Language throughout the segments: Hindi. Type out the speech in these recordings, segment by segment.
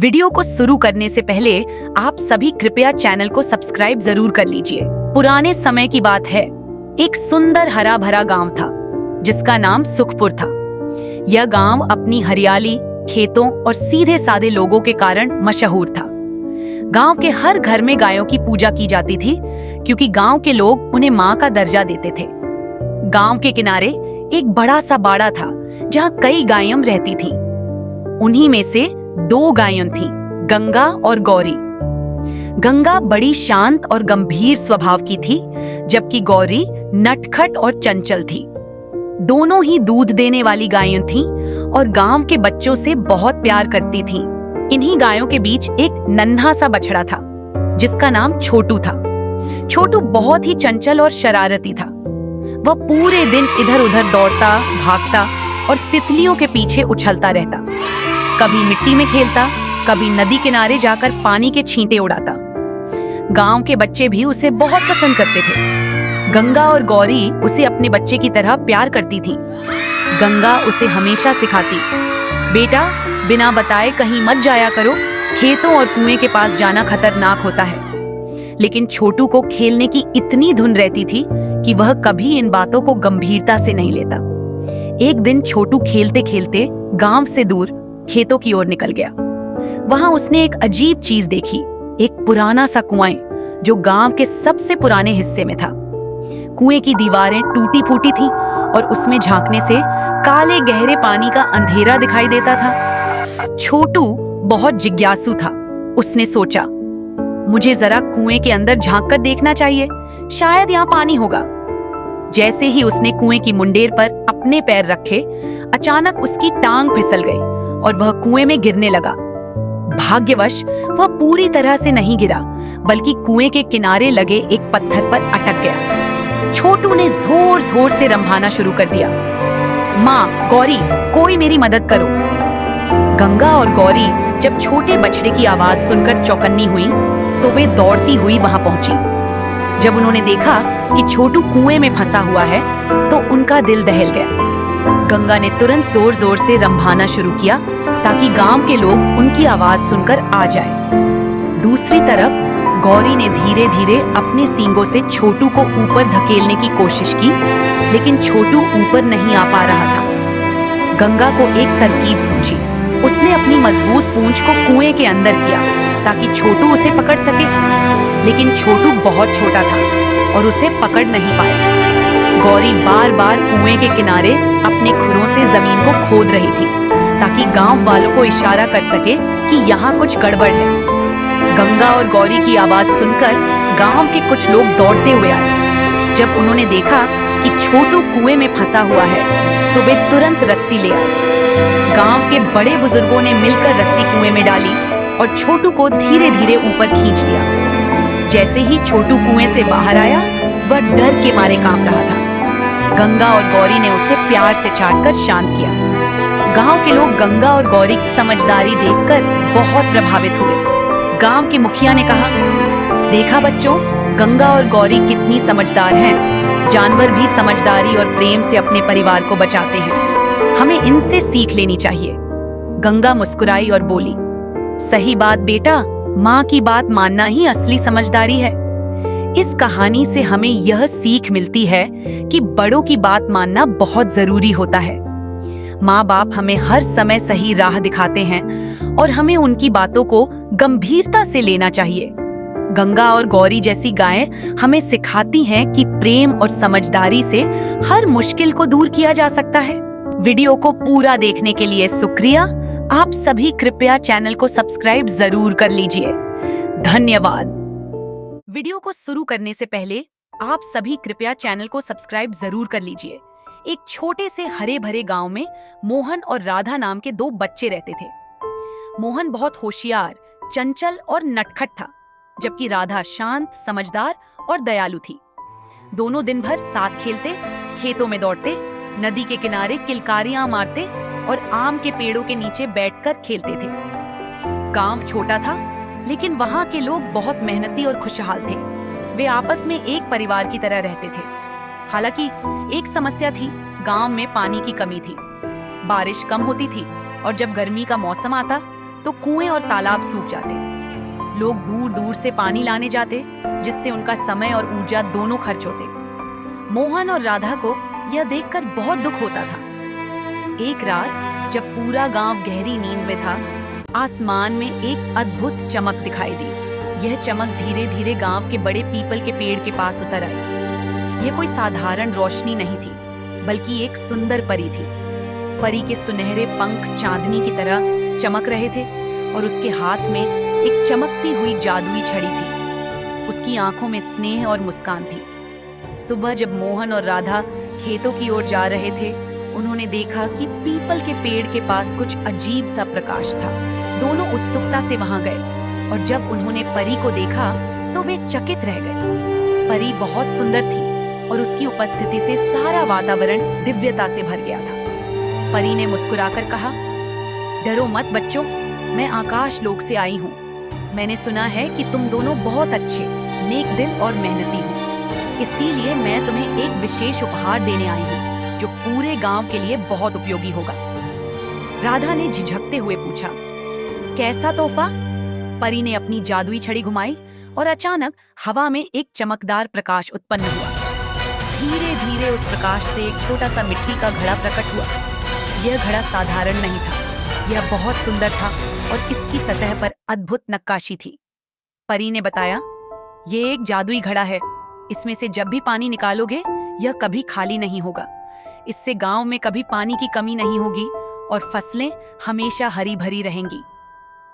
वीडियो को शुरू करने से पहले आप सभी कृपया चैनल को सब्सक्राइब जरूर कर लीजिए। पुराने समय की बात है, एक सुंदर हरा भरा गांव था जिसका नाम सुखपुर था। यह गांव अपनी हरियाली, खेतों और सीधे साधे लोगों के कारण मशहूर था। गांव के हर घर में गायों की पूजा की जाती थी क्योंकि गांव के लोग उन्हें मां का दर्जा देते थे। गांव के किनारे एक बड़ा सा बाड़ा था जहां कई गायें रहती थीं। उन्हीं में से दो गायें थीं, गंगा और गौरी। गंगा बड़ी शांत और गंभीर स्वभाव की थी, जबकि गौरी नटखट और चंचल थी। दोनों ही दूध देने वाली गायें थीं और गांव के बच्चों से बहुत प्यार करती थीं। इन्हीं गायों के बीच एक नन्हा सा बछड़ा था जिसका नाम छोटू था। छोटू बहुत ही चंचल और शरारती था। वह पूरे दिन इधर उधर दौड़ता, भागता और तितलियों के पीछे उछलता रहता। कभी मिट्टी में खेलता, कभी नदी किनारे जाकर पानी के छींटे उड़ाता। गांव के बच्चे भी उसे बहुत पसंद करते थे। गंगा और गौरी उसे अपने बच्चे की तरह प्यार करती थी। गंगा उसे हमेशा सिखाती, बेटा बिना बताए कहीं मत जाया करो, खेतों और कुएं के पास जाना खतरनाक होता है। लेकिन छोटू को खेलने की इतनी धुन रहती थी कि वह कभी इन बातों को गंभीरता से नहीं लेता। एक दिन छोटू खेलते खेलते गांव से दूर खेतों की ओर निकल गया। वहां उसने एक अजीब चीज देखी, एक पुराना सा कुआं जो गांव के सबसे पुराने हिस्से में था। कुएं की दीवारें टूटी फूटी थीं और उसमें झांकने से काले गहरे पानी का अंधेरा दिखाई देता था। छोटू बहुत जिज्ञासु था। उसने सोचा, मुझे जरा कुएं के अंदर झांक कर देखना चाहिए, शायद यहाँ पानी होगा। जैसे ही उसने कुएं की मुंडेर पर अपने पैर रखे, अचानक उसकी टांग फिसल गई और वह कुएं में गिरने लगा। भाग्यवश वह पूरी तरह से नहीं गिरा, बल्कि कुएं के किनारे लगे एक पत्थर पर अटक गया। छोटू ने जोर जोर से रंभाना शुरू कर दिया, माँ गौरी, कोई मेरी मदद करो। गंगा और गौरी जब छोटे बछड़े की आवाज सुनकर चौकन्नी हुई तो वे दौड़ती हुई वहां पहुंची। जब उन्होंने देखा कि छोटू कुएं में फंसा हुआ है तो उनका दिल दहल गया। गंगा ने तुरंत जोर जोर से रंभाना शुरू किया ताकि गांव के लोग उनकी आवाज सुनकर आ जाएं। दूसरी तरफ गौरी ने धीरे धीरे अपने सींगों से छोटू को ऊपर धकेलने की कोशिश की, लेकिन छोटू ऊपर नहीं आ पा रहा था। गंगा को एक तरकीब सूझी। उसने अपनी मजबूत पूंछ को कुएं के अंदर किया ताकि छोटू उसे पकड़ सके, लेकिन छोटू बहुत छोटा था और उसे पकड़ नहीं पाया। गौरी बार बार कुएं के किनारे अपने खुरों से जमीन को खोद रही थी ताकि गांव वालों को इशारा कर सके कि यहाँ कुछ गड़बड़ है। गंगा और गौरी की आवाज सुनकर गांव के कुछ लोग दौड़ते हुए आए। जब उन्होंने देखा कि छोटू कुएं में फंसा हुआ है तो वे तुरंत रस्सी ले आए। गांव के बड़े बुजुर्गों ने मिलकर रस्सी कुएं में डाली और छोटू को धीरे धीरे ऊपर खींच लिया। जैसे ही छोटू कुएं से बाहर आया, वह डर के मारे कांप रहा था। गंगा और गौरी ने उसे प्यार से चाटकर शांत किया। गांव के लोग गंगा और गौरी की समझदारी देखकर बहुत प्रभावित हुए। गांव के मुखिया ने कहा, देखा बच्चों, गंगा और गौरी कितनी समझदार हैं। जानवर भी समझदारी और प्रेम से अपने परिवार को बचाते हैं। हमें इनसे सीख लेनी चाहिए। गंगा मुस्कुराई और बोली, सही बात बेटा, माँ की बात मानना ही असली समझदारी है। इस कहानी से हमें यह सीख मिलती है कि बड़ों की बात मानना बहुत जरूरी होता है। माँ बाप हमें हर समय सही राह दिखाते हैं और हमें उनकी बातों को गंभीरता से लेना चाहिए। गंगा और गौरी जैसी गायें हमें सिखाती हैं कि प्रेम और समझदारी से हर मुश्किल को दूर किया जा सकता है। वीडियो को पूरा देखने के लिए शुक्रिया। आप सभी कृपया चैनल को सब्सक्राइब जरूर कर लीजिए। धन्यवाद। वीडियो को शुरू करने से पहले आप सभी कृपया चैनल को सब्सक्राइब जरूर कर लीजिए। एक छोटे से हरे भरे गांव में मोहन और राधा नाम के दो बच्चे रहते थे। मोहन बहुत होशियार, चंचल और नटखट था, जबकि राधा शांत, समझदार और दयालु थी। दोनों दिन भर साथ खेलते, खेतों में दौड़ते, नदी के किनारे किलकारियां मारते और आम के पेड़ों के नीचे बैठकर खेलते थे। गांव छोटा था, लेकिन वहां के लोग बहुत मेहनती और खुशहाल थे। वे आपस में एक परिवार की तरह रहते थे। हालांकि एक समस्या थी, गांव में पानी की कमी थी। बारिश कम होती थी और जब गर्मी का मौसम आता तो कुएं और तालाब सूख जाते। लोग दूर दूर से पानी लाने जाते, जिससे उनका समय और ऊर्जा दोनों खर्च होते। मोहन और राधा को यह देखकर बहुत दुख होता था। एक रात जब पूरा गांव गहरी नींद में था, आसमान में एक अद्भुत चमक दिखाई दी। यह चमक धीरे धीरे गांव के बड़े पीपल के पेड़ के पास उतर आई। यह कोई साधारण रोशनी नहीं थी, बल्कि एक सुंदर परी थी। परी के सुनहरे पंख चांदनी की तरह चमक रहे थे और उसके हाथ में एक चमकती हुई जादुई छड़ी थी। उसकी आंखों में स्नेह और मुस्कान थी। सुबह जब मोहन और राधा खेतों की ओर जा रहे थे, उन्होंने देखा कि पीपल के पेड़ के पास कुछ अजीब सा प्रकाश था। दोनों उत्सुकता से वहां गए और जब उन्होंने परी को देखा तो वे चकित रह गए। परी बहुत सुंदर थी और उसकी उपस्थिति से सारा वातावरण दिव्यता से भर गया था। परी ने मुस्कुराकर कहा, डरो मत बच्चों, मैं आकाश लोक से आई हूँ। मैंने सुना है कि तुम दोनों बहुत अच्छे, नेक दिल और मेहनती हो। इसीलिए मैं तुम्हें एक विशेष उपहार देने आई हूँ, जो पूरे गांव के लिए बहुत उपयोगी होगा। राधा ने झिझकते हुए पूछा, कैसा तोहफा? परी ने अपनी जादुई छड़ी घुमाई और अचानक हवा में एक चमकदार प्रकाश उत्पन्न हुआ। धीरे धीरे उस प्रकाश से एक छोटा सा मिट्टी का घड़ा प्रकट हुआ। यह घड़ा साधारण नहीं था, यह बहुत सुंदर था और इसकी सतह पर अद्भुत नक्काशी थी। परी ने बताया, यह एक जादुई घड़ा है। इसमें से जब भी पानी निकालोगे, यह कभी खाली नहीं होगा। इससे गांव में कभी पानी की कमी नहीं होगी और फसलें हमेशा हरी भरी रहेंगी।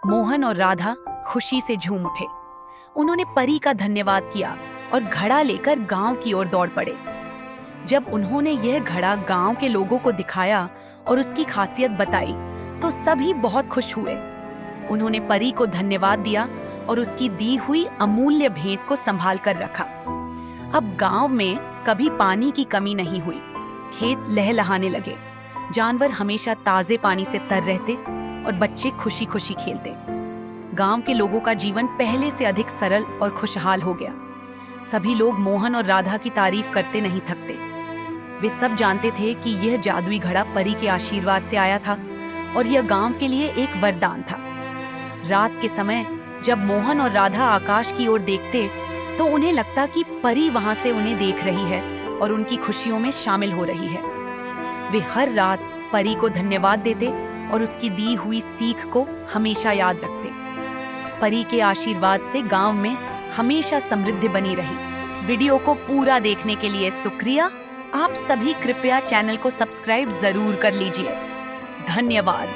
मोहन और राधा खुशी से झूम उठे। उन्होंने परी का धन्यवाद किया और घड़ा लेकर गांव की ओर दौड़ पड़े। जब उन्होंने यह घड़ा गांव के लोगों को दिखाया और उसकी खासियत बताई, तो सभी बहुत खुश हुए। उन्होंने परी को धन्यवाद दिया और उसकी दी हुई अमूल्य भेंट को संभाल कर रखा। अब गांव में कभी पानी की कमी नहीं हुई। खेत लहलहाने लगे, जानवर हमेशा ताजे पानी से तर रहते और बच्चे खुशी खुशी खेलते। गांव के लोगों का जीवन पहले से अधिक सरल और खुशहाल हो गया। सभी लोग मोहन और राधा की तारीफ करते नहीं थकते। वे सब जानते थे कि यह जादुई घड़ा परी के आशीर्वाद से आया था और यह गांव के लिए एक वरदान था। रात के समय जब मोहन और राधा आकाश की ओर देखते, तो उन्हें लगता कि परी वहां से उन्हें देख रही है और उनकी खुशियों में शामिल हो रही है। वे हर रात परी को धन्यवाद देते और उसकी दी हुई सीख को हमेशा याद रखते। परी के आशीर्वाद से गांव में हमेशा समृद्धि बनी रही। वीडियो को पूरा देखने के लिए शुक्रिया। आप सभी कृपया चैनल को सब्सक्राइब जरूर कर लीजिए। धन्यवाद।